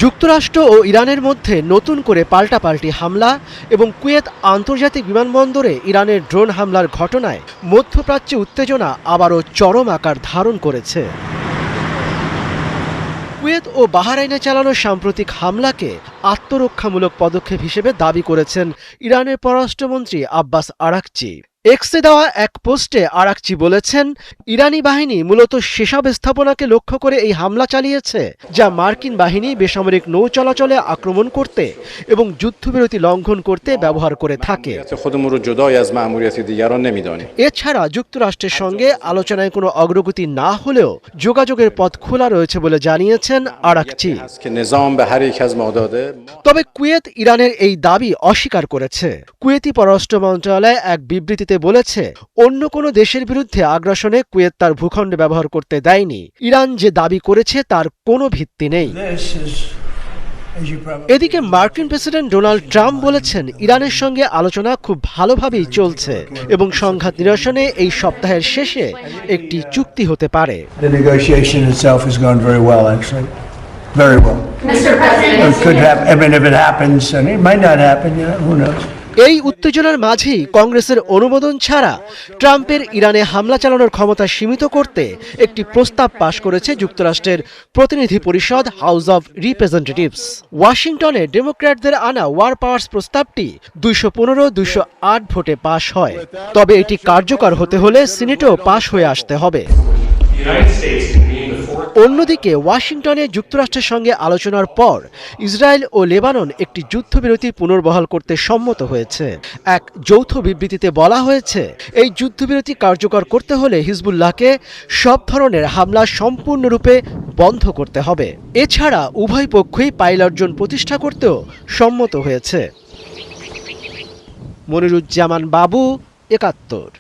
যুক্তরাষ্ট্র ও ইরানের মধ্যে নতুন করে পাল্টাপাল্টি হামলা এবং কুয়েত আন্তর্জাতিক বিমানবন্দরে ইরানের ড্রোন হামলার ঘটনায় মধ্যপ্রাচ্যে উত্তেজনা আবারও চরম আকার ধারণ করেছে। কুয়েত ও বাহরাইনে চালানো সাম্প্রতিক হামলাকে আত্মরক্ষামূলক পদক্ষেপ হিসেবে দাবি করেছেন ইরানের পররাষ্ট্রমন্ত্রী আব্বাস আরাকচি। এক্সে দেওয়া এক পোস্টে আরাকচি বলেছেন, ইরানি বাহিনী মূলত সেসব স্থাপনাকে লক্ষ্য করে এই হামলা চালিয়েছে যা মার্কিন বাহিনী বেসামরিক নৌ চলাচলে আক্রমণ করতে এবং যুদ্ধবিরতি লঙ্ঘন করতে ব্যবহার করে থাকে। এছাড়া যুক্তরাষ্ট্রের সঙ্গে আলোচনায় কোনো অগ্রগতি না হলেও যোগাযোগের পথ খোলা রয়েছে বলে জানিয়েছেন আরাকচি। তবে কুয়েত ইরানের এই দাবি অস্বীকার করেছে। কুয়েতি পররাষ্ট্র মন্ত্রণালয় এক বিবৃতিতে বলেছে, অন্য কোনো দেশের বিরুদ্ধে আগ্রাসনে কুয়েত তার ভূখণ্ড ব্যবহার করতে দেয়নি। ইরান যে দাবি করেছে তার কোনো ভিত্তি নেই। এদিকে মার্কিন প্রেসিডেন্ট ডোনাল্ড ট্রাম্প বলেছেন, ইরানের সঙ্গে আলোচনা খুব ভালোভাবেই চলছে এবং সংঘাত নিরসনে এই সপ্তাহের শেষে একটি চুক্তি হতে পারে। Very well. Mr. President, it could happen. I mean, if it happens, and it might not happen, who knows? এই উত্তেজনার মাঝেই কংগ্রেসের অনুমোদন ছাড়া ট্রাম্পের ইরানে হামলা চালানোর ক্ষমতা সীমিত করতে একটি প্রস্তাব পাশ করেছে যুক্তরাষ্ট্রের প্রতিনিধি পরিষদ হাউস অব রিপ্রেজেন্টেটিভস। ওয়াশিংটনে ডেমোক্র্যাটদের আনা ওয়ার পাওয়ার্স প্রস্তাবটি 215-208 ভোটে পাশ হয়। তবে এটি কার্যকর হতে হলে সিনেটেও পাশ হয়ে আসতে হবে। অন্যদিকে ওয়াশিংটনে যুক্তরাষ্ট্রের সঙ্গে আলোচনার পর ইসরায়েল ও লেবানন একটি যুদ্ধবিরতি পুনর্বহাল করতে সম্মত হয়েছে। এক যৌথ বিবৃতিতে বলা হয়েছে, এই যুদ্ধবিরতি কার্যকর করতে হলে হিজবুল্লাহকে সব ধরনের হামলা সম্পূর্ণরূপে বন্ধ করতে হবে। এছাড়া উভয় পক্ষই পাইলট প্রতিষ্ঠা করতেও সম্মত হয়েছে। মনিরুজ্জামান বাবু, ৭১।